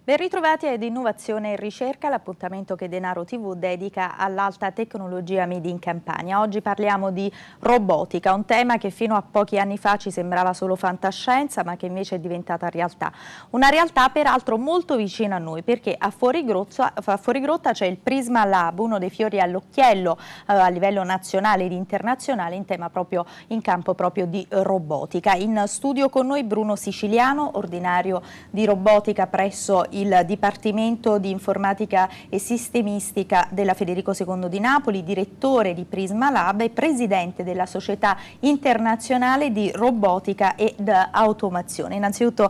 Ben ritrovati ad Innovazione e Ricerca, l'appuntamento che Denaro TV dedica all'alta tecnologia made in Campania. Oggi parliamo di robotica, un tema che fino a pochi anni fa ci sembrava solo fantascienza, ma che invece è diventata realtà. Una realtà peraltro molto vicina a noi, perché a Fuorigrotta c'è il Prisma Lab, uno dei fiori all'occhiello a livello nazionale ed internazionale in campo proprio di robotica. In studio con noi Bruno Siciliano, ordinario di robotica presso il Dipartimento di Informatica e Sistemistica della Federico II di Napoli, direttore di Prisma Lab e presidente della Società Internazionale di Robotica ed Automazione. Innanzitutto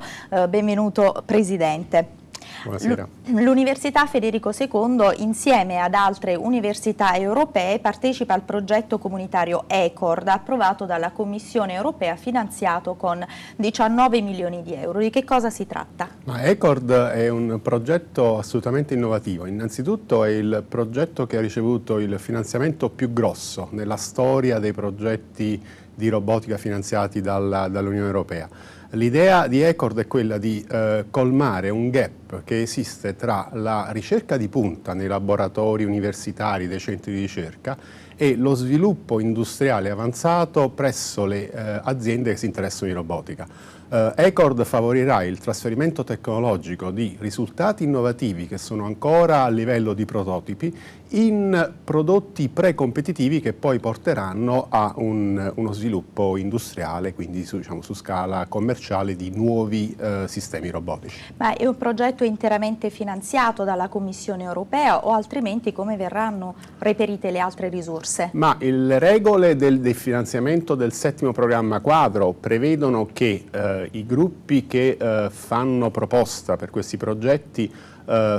benvenuto Presidente. Buonasera. L'Università Federico II, insieme ad altre università europee, partecipa al progetto comunitario ECORD, approvato dalla Commissione europea, finanziato con 19 milioni di euro. Di che cosa si tratta? ECORD è un progetto assolutamente innovativo. Innanzitutto è il progetto che ha ricevuto il finanziamento più grosso nella storia dei progetti di robotica finanziati dall'Unione Europea. L'idea di ECORD è quella di colmare un gap che esiste tra la ricerca di punta nei laboratori universitari dei centri di ricerca e lo sviluppo industriale avanzato presso le aziende che si interessano di robotica. ECORD favorirà il trasferimento tecnologico di risultati innovativi che sono ancora a livello di prototipi in prodotti precompetitivi che poi porteranno a uno sviluppo industriale, quindi su scala commerciale di nuovi sistemi robotici. Ma è un progetto interamente finanziato dalla Commissione europea o altrimenti come verranno reperite le altre risorse? Ma le regole del finanziamento del settimo programma quadro prevedono che i gruppi che fanno proposta per questi progetti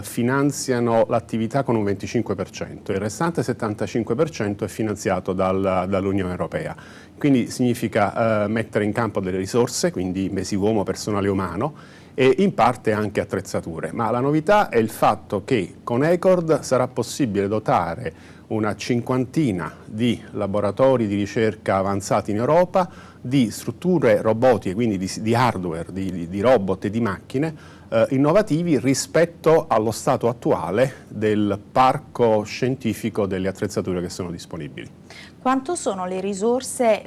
finanziano l'attività con un 25%, il restante 75% è finanziato dall'Unione Europea. Quindi significa mettere in campo delle risorse, quindi mesi uomo, personale umano, e in parte anche attrezzature. Ma la novità è il fatto che con ECORD sarà possibile dotare una cinquantina di laboratori di ricerca avanzati in Europa di strutture robotiche, quindi di hardware, di robot e di macchine innovativi rispetto allo stato attuale del parco scientifico delle attrezzature che sono disponibili. Quanto sono le risorse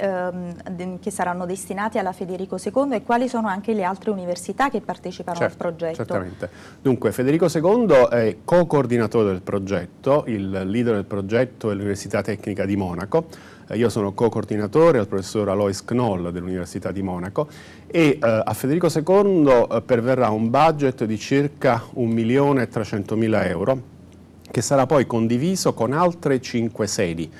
che saranno destinate alla Federico II e quali sono anche le altre università che partecipano al progetto? Certamente. Dunque, Federico II è co-coordinatore del progetto, il leader del progetto è l'Università Tecnica di Monaco. Io sono co-coordinatore al professor Alois Knoll dell'Università di Monaco e a Federico II perverrà un budget di circa 1.300.000 euro che sarà poi condiviso con altre 5 sedi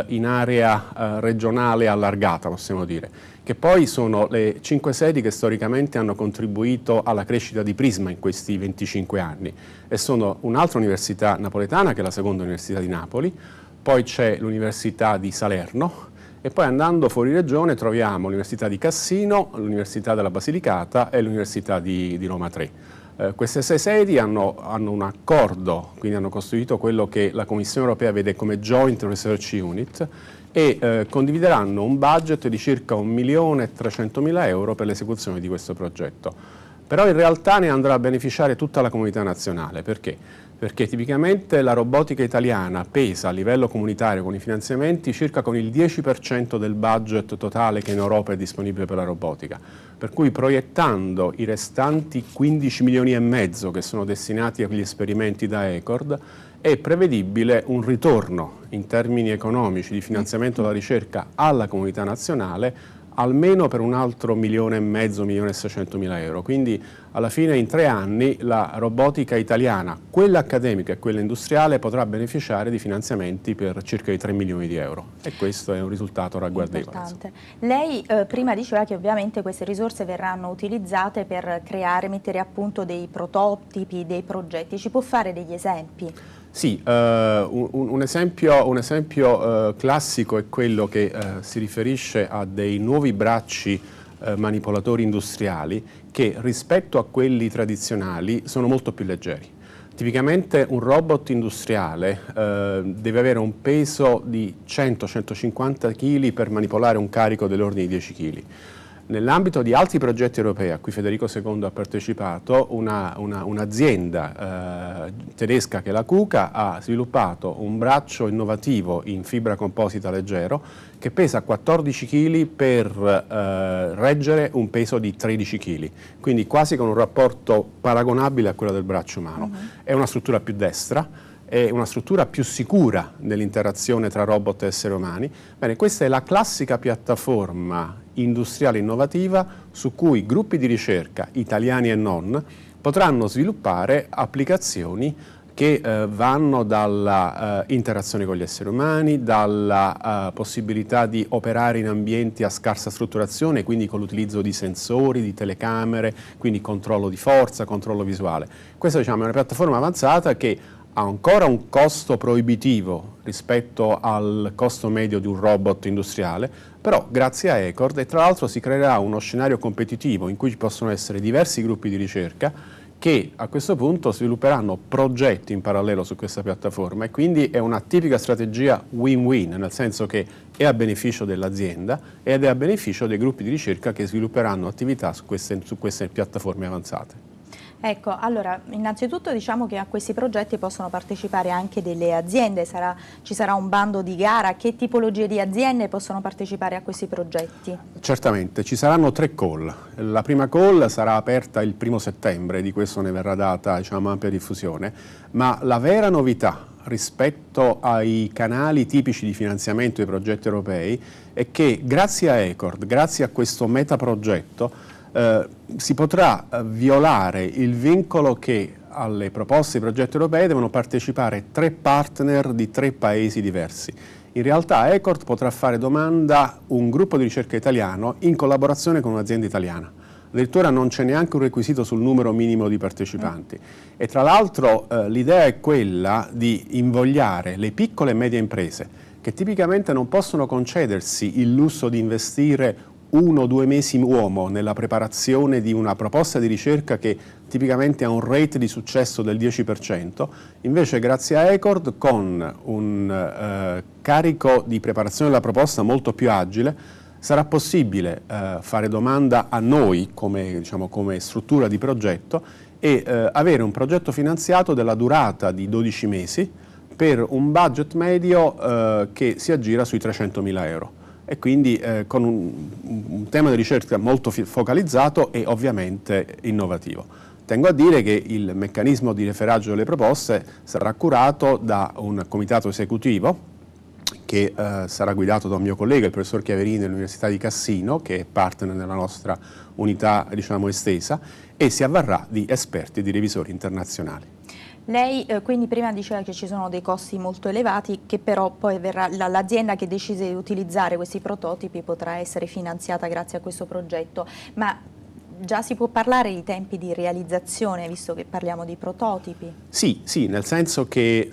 in area regionale allargata, possiamo dire, che poi sono le 5 sedi che storicamente hanno contribuito alla crescita di Prisma in questi 25 anni e sono un'altra università napoletana che è la seconda università di Napoli, poi c'è l'Università di Salerno e poi andando fuori regione troviamo l'Università di Cassino, l'Università della Basilicata e l'Università di Roma 3. Queste 6 sedi hanno un accordo, quindi hanno costruito quello che la Commissione europea vede come Joint Research Unit e condivideranno un budget di circa 1.300.000 euro per l'esecuzione di questo progetto. Però in realtà ne andrà a beneficiare tutta la comunità nazionale. Perché? Perché tipicamente la robotica italiana pesa a livello comunitario con i finanziamenti circa con il 10% del budget totale che in Europa è disponibile per la robotica. Per cui proiettando i restanti 15 milioni e mezzo che sono destinati agli esperimenti da ECORD è prevedibile un ritorno in termini economici di finanziamento della ricerca alla comunità nazionale almeno per un altro 1,5 milioni, 1.600.000 euro. Quindi alla fine in 3 anni la robotica italiana, quella accademica e quella industriale, potrà beneficiare di finanziamenti per circa i 3 milioni di euro e questo è un risultato ragguardevole. Lei prima diceva che ovviamente queste risorse verranno utilizzate per creare, mettere a punto dei prototipi, dei progetti. Ci può fare degli esempi? Sì, un esempio classico è quello che si riferisce a dei nuovi bracci manipolatori industriali che rispetto a quelli tradizionali sono molto più leggeri. Tipicamente un robot industriale deve avere un peso di 100-150 kg per manipolare un carico dell'ordine di 10 kg. Nell'ambito di altri progetti europei a cui Federico II ha partecipato, un'azienda tedesca che è la KUKA ha sviluppato un braccio innovativo in fibra composita leggero che pesa 14 kg per reggere un peso di 13 kg, quindi quasi con un rapporto paragonabile a quello del braccio umano. È una struttura più destra, è una struttura più sicura nell'interazione tra robot e esseri umani. Bene, questa è la classica piattaforma industriale innovativa su cui gruppi di ricerca, italiani e non, potranno sviluppare applicazioni che vanno dalla interazione con gli esseri umani, dalla possibilità di operare in ambienti a scarsa strutturazione, quindi con l'utilizzo di sensori, di telecamere, quindi controllo di forza, controllo visuale. Questa, diciamo, è una piattaforma avanzata che ha ancora un costo proibitivo rispetto al costo medio di un robot industriale, però grazie a ECORD e tra l'altro si creerà uno scenario competitivo in cui ci possono essere diversi gruppi di ricerca che a questo punto svilupperanno progetti in parallelo su questa piattaforma e quindi è una tipica strategia win-win, nel senso che è a beneficio dell'azienda ed è a beneficio dei gruppi di ricerca che svilupperanno attività su queste piattaforme avanzate. Ecco, allora, innanzitutto diciamo che a questi progetti possono partecipare anche delle aziende, ci sarà un bando di gara. Che tipologie di aziende possono partecipare a questi progetti? Certamente, ci saranno 3 call. La prima call sarà aperta il 1° settembre, di questo ne verrà data, diciamo, ampia diffusione, ma la vera novità rispetto ai canali tipici di finanziamento dei progetti europei è che grazie a ECORD, grazie a questo metaprogetto, si potrà violare il vincolo che alle proposte di progetti europei devono partecipare 3 partner di 3 paesi diversi. In realtà ECORD potrà fare domanda un gruppo di ricerca italiano in collaborazione con un'azienda italiana. Addirittura non c'è neanche un requisito sul numero minimo di partecipanti. E tra l'altro l'idea è quella di invogliare le piccole e medie imprese che tipicamente non possono concedersi il lusso di investire 1 o 2 mesi uomo nella preparazione di una proposta di ricerca che tipicamente ha un rate di successo del 10%, invece grazie a ECORD con un carico di preparazione della proposta molto più agile sarà possibile fare domanda a noi come, diciamo, come struttura di progetto e avere un progetto finanziato della durata di 12 mesi per un budget medio che si aggira sui 300.000 euro. E quindi con un tema di ricerca molto focalizzato e ovviamente innovativo. Tengo a dire che il meccanismo di referaggio delle proposte sarà curato da un comitato esecutivo che sarà guidato da un mio collega, il professor Chiaverini dell'Università di Cassino, che è partner nella nostra unità, diciamo, estesa, e si avvarrà di esperti e di revisori internazionali. Lei quindi prima diceva che ci sono dei costi molto elevati che però poi verrà l'azienda che decide di utilizzare questi prototipi potrà essere finanziata grazie a questo progetto, ma già si può parlare di tempi di realizzazione visto che parliamo di prototipi? Sì, nel senso che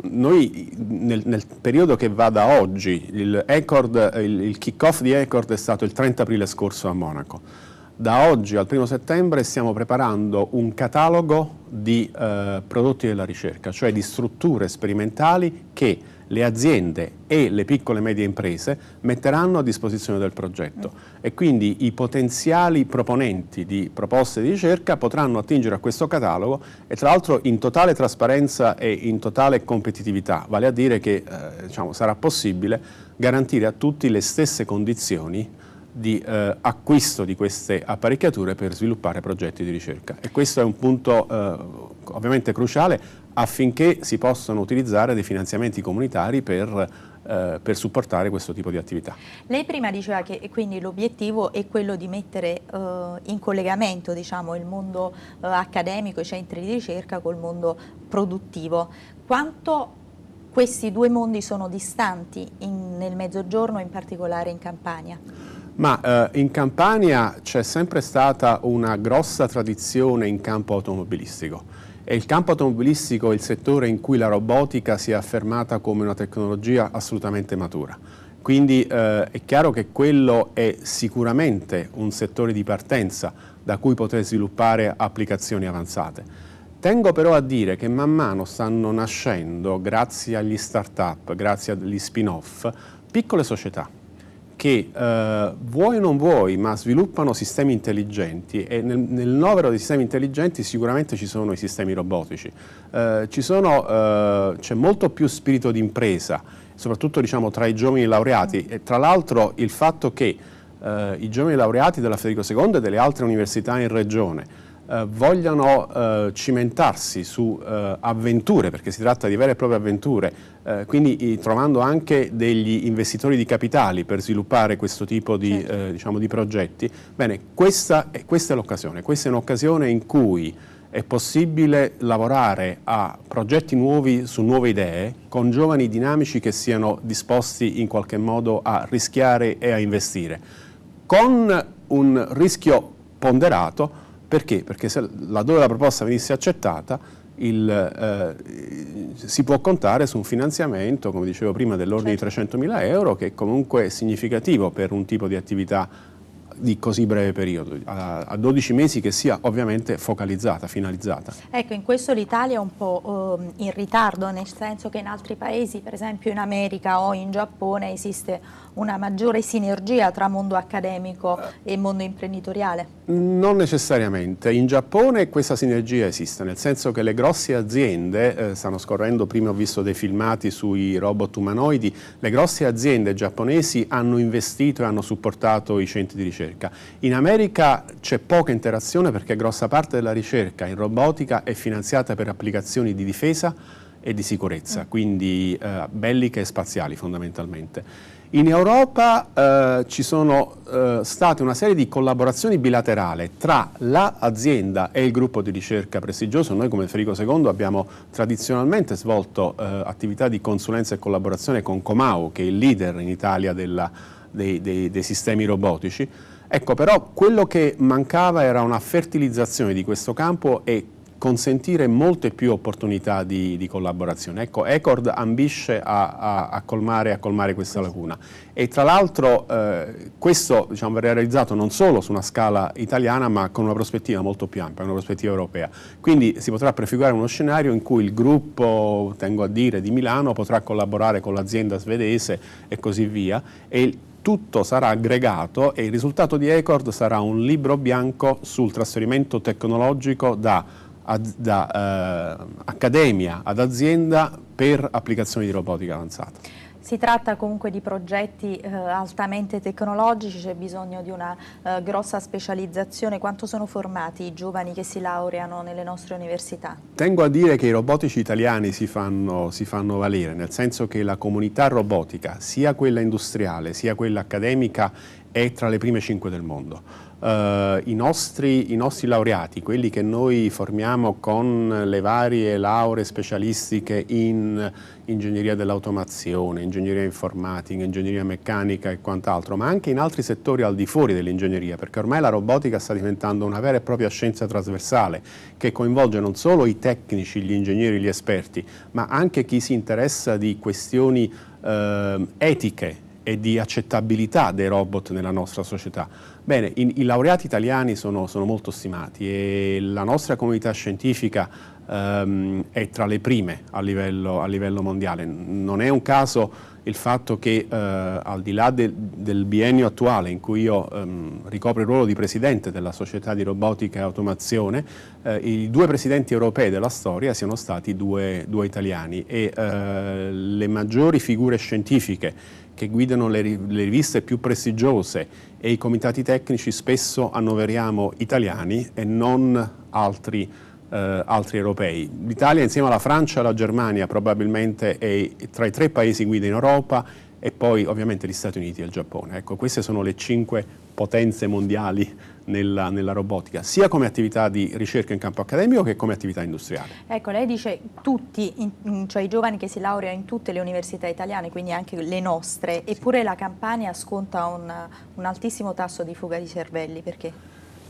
noi nel periodo che va da oggi, il kick-off di ECORD è stato il 30 aprile scorso a Monaco. Da oggi al 1° settembre stiamo preparando un catalogo di prodotti della ricerca, cioè di strutture sperimentali che le aziende e le piccole e medie imprese metteranno a disposizione del progetto e quindi i potenziali proponenti di proposte di ricerca potranno attingere a questo catalogo e tra l'altro in totale trasparenza e in totale competitività, vale a dire che diciamo, sarà possibile garantire a tutti le stesse condizioni di acquisto di queste apparecchiature per sviluppare progetti di ricerca e questo è un punto ovviamente cruciale affinché si possano utilizzare dei finanziamenti comunitari per per supportare questo tipo di attività. Lei prima diceva che quindi l'obiettivo è quello di mettere in collegamento, diciamo, il mondo accademico, i centri di ricerca col mondo produttivo. Quanto questi due mondi sono distanti nel Mezzogiorno, in particolare in Campania? Ma in Campania c'è sempre stata una grossa tradizione in campo automobilistico. E il campo automobilistico è il settore in cui la robotica si è affermata come una tecnologia assolutamente matura. Quindi è chiaro che quello è sicuramente un settore di partenza da cui poter sviluppare applicazioni avanzate. Tengo però a dire che man mano stanno nascendo, grazie agli start-up, grazie agli spin-off, piccole società che vuoi o non vuoi, ma sviluppano sistemi intelligenti, e nel novero dei sistemi intelligenti sicuramente ci sono i sistemi robotici. C'è molto più spirito di impresa, soprattutto diciamo, tra i giovani laureati, e tra l'altro il fatto che i giovani laureati della Federico II e delle altre università in regione vogliano cimentarsi su avventure, perché si tratta di vere e proprie avventure, quindi trovando anche degli investitori di capitali per sviluppare questo tipo di, diciamo, di progetti. Bene, questa è l'occasione, questa è un'occasione in cui è possibile lavorare a progetti nuovi su nuove idee con giovani dinamici che siano disposti in qualche modo a rischiare e a investire, con un rischio ponderato. Perché? Perché laddove la proposta venisse accettata si può contare su un finanziamento, come dicevo prima, dell'ordine di 300.000 euro, che comunque è significativo per un tipo di attività di così breve periodo, a 12 mesi, che sia ovviamente focalizzata, finalizzata. Ecco, in questo l'Italia è un po' in ritardo, nel senso che in altri paesi, per esempio in America o in Giappone, esiste una maggiore sinergia tra mondo accademico e mondo imprenditoriale? Non necessariamente. In Giappone questa sinergia esiste, nel senso che le grosse aziende, stanno scorrendo, prima ho visto dei filmati sui robot umanoidi, le grosse aziende giapponesi hanno investito e hanno supportato i centri di ricerca. In America c'è poca interazione perché grossa parte della ricerca in robotica è finanziata per applicazioni di difesa e di sicurezza, quindi belliche e spaziali fondamentalmente. In Europa ci sono state una serie di collaborazioni bilaterali tra l'azienda e il gruppo di ricerca prestigioso. Noi come Federico II abbiamo tradizionalmente svolto attività di consulenza e collaborazione con Comau, che è il leader in Italia dei sistemi robotici. Ecco, però quello che mancava era una fertilizzazione di questo campo e consentire molte più opportunità di collaborazione. Ecco, ECORD ambisce a colmare questa lacuna, e tra l'altro questo, diciamo, verrà realizzato non solo su una scala italiana, ma con una prospettiva molto più ampia, una prospettiva europea. Quindi si potrà prefigurare uno scenario in cui il gruppo, tengo a dire, di Milano potrà collaborare con l'azienda svedese e così via, e tutto sarà aggregato, e il risultato di ECORD sarà un libro bianco sul trasferimento tecnologico da accademia ad azienda per applicazioni di robotica avanzata. Si tratta comunque di progetti altamente tecnologici, c'è bisogno di una grossa specializzazione. Quanto sono formati i giovani che si laureano nelle nostre università? Tengo a dire che i robotici italiani si fanno valere, nel senso che la comunità robotica, sia quella industriale sia quella accademica, è tra le prime 5 del mondo. I nostri laureati, quelli che noi formiamo con le varie lauree specialistiche in ingegneria dell'automazione, ingegneria informatica, ingegneria meccanica e quant'altro, ma anche in altri settori al di fuori dell'ingegneria, perché ormai la robotica sta diventando una vera e propria scienza trasversale che coinvolge non solo i tecnici, gli ingegneri, gli esperti, ma anche chi si interessa di questioni etiche e di accettabilità dei robot nella nostra società. Bene, i laureati italiani sono molto stimati, e la nostra comunità scientifica è tra le prime a livello mondiale. Non è un caso il fatto che al di là del biennio attuale, in cui io ricopro il ruolo di presidente della Società di Robotica e Automazione, i 2 presidenti europei della storia siano stati due italiani, e le maggiori figure scientifiche che guidano le riviste più prestigiose e i comitati tecnici spesso annoveriamo italiani e non altri altri europei. L'Italia insieme alla Francia e alla Germania probabilmente è tra i 3 paesi guida in Europa e poi ovviamente gli Stati Uniti e il Giappone. Ecco, queste sono le 5 potenze mondiali nella robotica, sia come attività di ricerca in campo accademico che come attività industriale. Ecco, lei dice tutti, cioè i giovani che si laureano in tutte le università italiane, quindi anche le nostre, eppure la Campania sconta un altissimo tasso di fuga di cervelli, perché?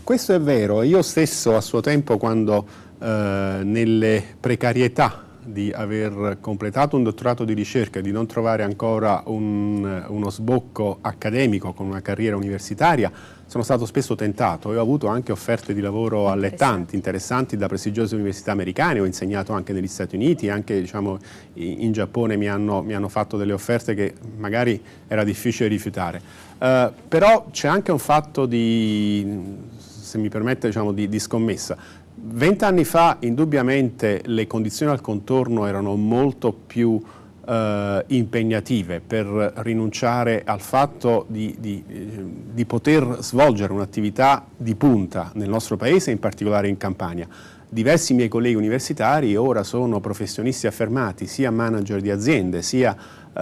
Questo è vero, io stesso a suo tempo, quando nelle precarietà di aver completato un dottorato di ricerca e di non trovare ancora uno sbocco accademico con una carriera universitaria, sono stato spesso tentato e ho avuto anche offerte di lavoro allettanti, interessanti da prestigiose università americane. Ho insegnato anche negli Stati Uniti, anche diciamo, in Giappone mi hanno fatto delle offerte che magari era difficile rifiutare. Però c'è anche un fatto di, se mi permette, diciamo, di scommessa. 20 anni fa indubbiamente le condizioni al contorno erano molto più impegnative per rinunciare al fatto di poter svolgere un'attività di punta nel nostro paese, in particolare in Campania. Diversi miei colleghi universitari ora sono professionisti affermati, sia manager di aziende, sia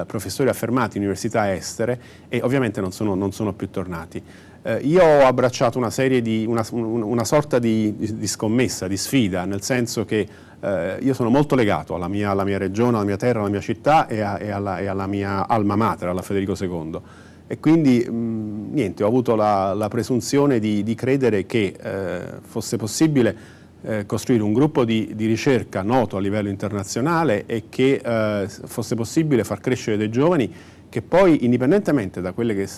professori affermati in università estere, e ovviamente non sono più tornati. Io ho abbracciato una sorta di scommessa, di sfida, nel senso che io sono molto legato alla mia regione, alla mia terra, alla mia città e alla mia alma mater, alla Federico II. E quindi niente, ho avuto la presunzione di credere che fosse possibile costruire un gruppo di ricerca noto a livello internazionale e che fosse possibile far crescere dei giovani che poi, indipendentemente da quelle che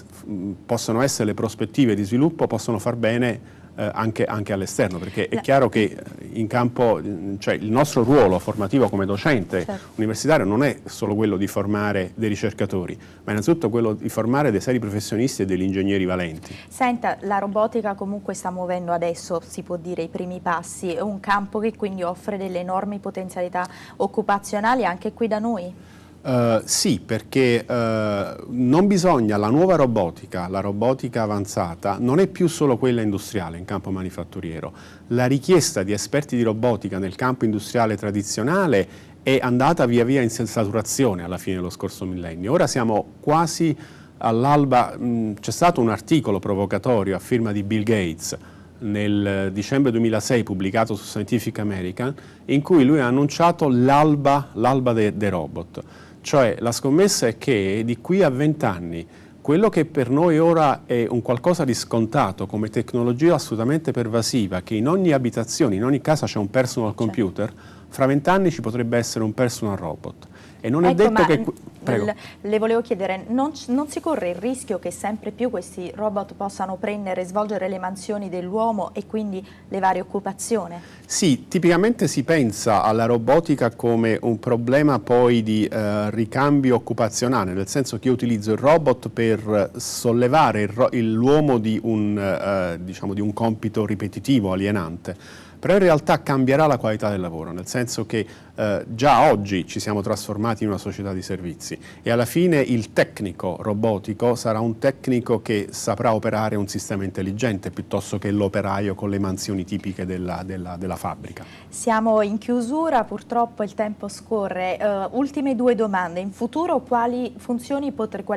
possono essere le prospettive di sviluppo, possono far bene anche all'esterno, perché è chiaro che in campo, cioè il nostro ruolo formativo come docente universitario non è solo quello di formare dei ricercatori, ma innanzitutto quello di formare dei seri professionisti e degli ingegneri valenti. Senta, la robotica comunque sta muovendo adesso, si può dire, i primi passi, è un campo che quindi offre delle enormi potenzialità occupazionali anche qui da noi? Sì, perché non bisogna, la nuova robotica, la robotica avanzata, non è più solo quella industriale in campo manifatturiero. La richiesta di esperti di robotica nel campo industriale tradizionale è andata via via in saturazione alla fine dello scorso millennio. Ora siamo quasi all'alba, c'è stato un articolo provocatorio a firma di Bill Gates nel dicembre 2006 pubblicato su Scientific American, in cui lui ha annunciato l'alba dei robot. Cioè la scommessa è che di qui a 20 anni quello che per noi ora è un qualcosa di scontato come tecnologia assolutamente pervasiva, che in ogni abitazione, in ogni casa c'è un personal computer, fra 20 anni ci potrebbe essere un personal robot. E non è detto che... Prego. Le volevo chiedere, non si corre il rischio che sempre più questi robot possano prendere e svolgere le mansioni dell'uomo e quindi levare occupazione? Sì, tipicamente si pensa alla robotica come un problema poi di ricambio occupazionale, nel senso che io utilizzo il robot per sollevare l'uomo di diciamo, di un compito ripetitivo, alienante. Però in realtà cambierà la qualità del lavoro, nel senso che già oggi ci siamo trasformati in una società di servizi e alla fine il tecnico robotico sarà un tecnico che saprà operare un sistema intelligente piuttosto che l'operaio con le mansioni tipiche della fabbrica. Siamo in chiusura, purtroppo il tempo scorre. Ultime 2 domande. In futuro quali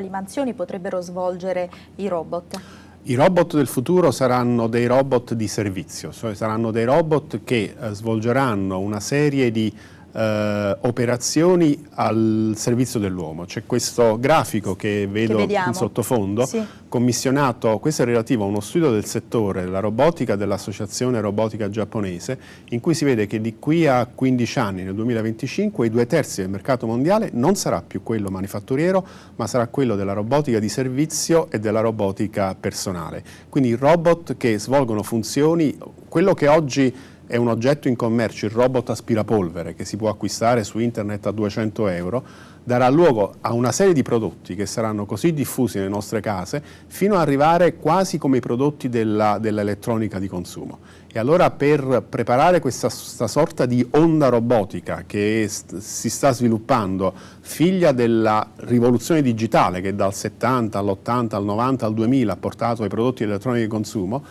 mansioni potrebbero svolgere i robot? I robot del futuro saranno dei robot di servizio, cioè saranno dei robot che svolgeranno una serie di operazioni al servizio dell'uomo. C'è questo grafico che vedo in sottofondo, sì, commissionato, questo è relativo a uno studio del settore della robotica dell'Associazione Robotica Giapponese, in cui si vede che di qui a 15 anni, nel 2025, i 2/3 del mercato mondiale non sarà più quello manifatturiero, ma sarà quello della robotica di servizio e della robotica personale. Quindi robot che svolgono funzioni, quello che oggi è un oggetto in commercio, il robot aspirapolvere, che si può acquistare su internet a 200 euro, darà luogo a una serie di prodotti che saranno così diffusi nelle nostre case fino ad arrivare quasi come i prodotti dell'elettronica di consumo. E allora per preparare questa sorta di onda robotica che si sta sviluppando, figlia della rivoluzione digitale che dal 70 all'80, al 90, al 2000 ha portato ai prodotti di elettronica di consumo,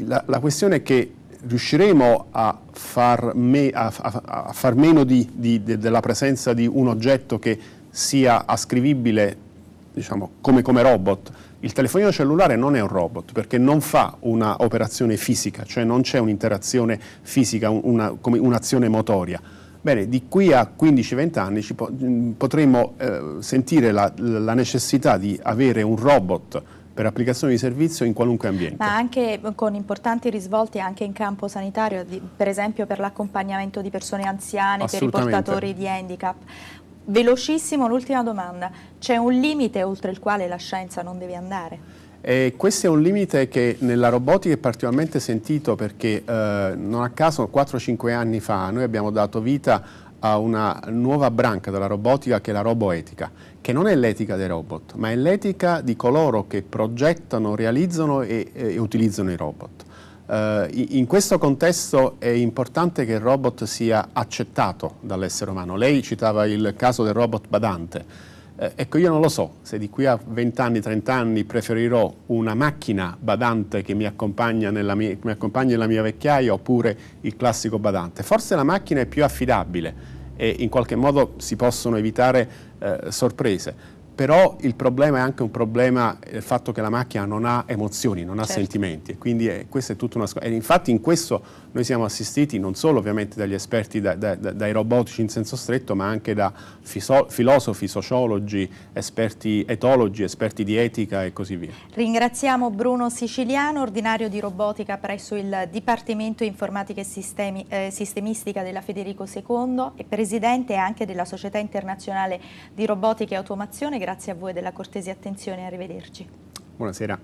la questione è che riusciremo a far meno della presenza di un oggetto che sia ascrivibile, diciamo, come robot. Il telefonino cellulare non è un robot perché non fa una operazione fisica, cioè non c'è un'interazione fisica, come un'azione motoria. Bene, di qui a 15-20 anni potremo sentire la necessità di avere un robot per applicazioni di servizio in qualunque ambiente. Ma anche con importanti risvolti anche in campo sanitario, per esempio per l'accompagnamento di persone anziane, per i portatori di handicap. Velocissimo, l'ultima domanda. C'è un limite oltre il quale la scienza non deve andare? Questo è un limite che nella robotica è particolarmente sentito perché non a caso 4-5 anni fa noi abbiamo dato vita a una nuova branca della robotica che è la roboetica, che non è l'etica dei robot, ma è l'etica di coloro che progettano, realizzano e utilizzano i robot. In questo contesto è importante che il robot sia accettato dall'essere umano. Lei citava il caso del robot badante. Ecco, io non lo so se di qui a 20 anni, 30 anni preferirò una macchina badante che mi accompagna nella mia vecchiaia oppure il classico badante. Forse la macchina è più affidabile e in qualche modo si possono evitare sorprese. Però il problema è anche un problema del fatto che la macchina non ha emozioni, non ha sentimenti, e quindi questa è tutta una e infatti in questo noi siamo assistiti non solo ovviamente dagli esperti, dai robotici in senso stretto, ma anche da filosofi, sociologi, esperti etologi, esperti di etica e così via. Ringraziamo Bruno Siciliano, ordinario di robotica presso il Dipartimento Informatica e Sistemistica della Federico II e presidente anche della Società Internazionale di Robotica e Automazione. Grazie a voi della cortese attenzione, arrivederci. Buonasera.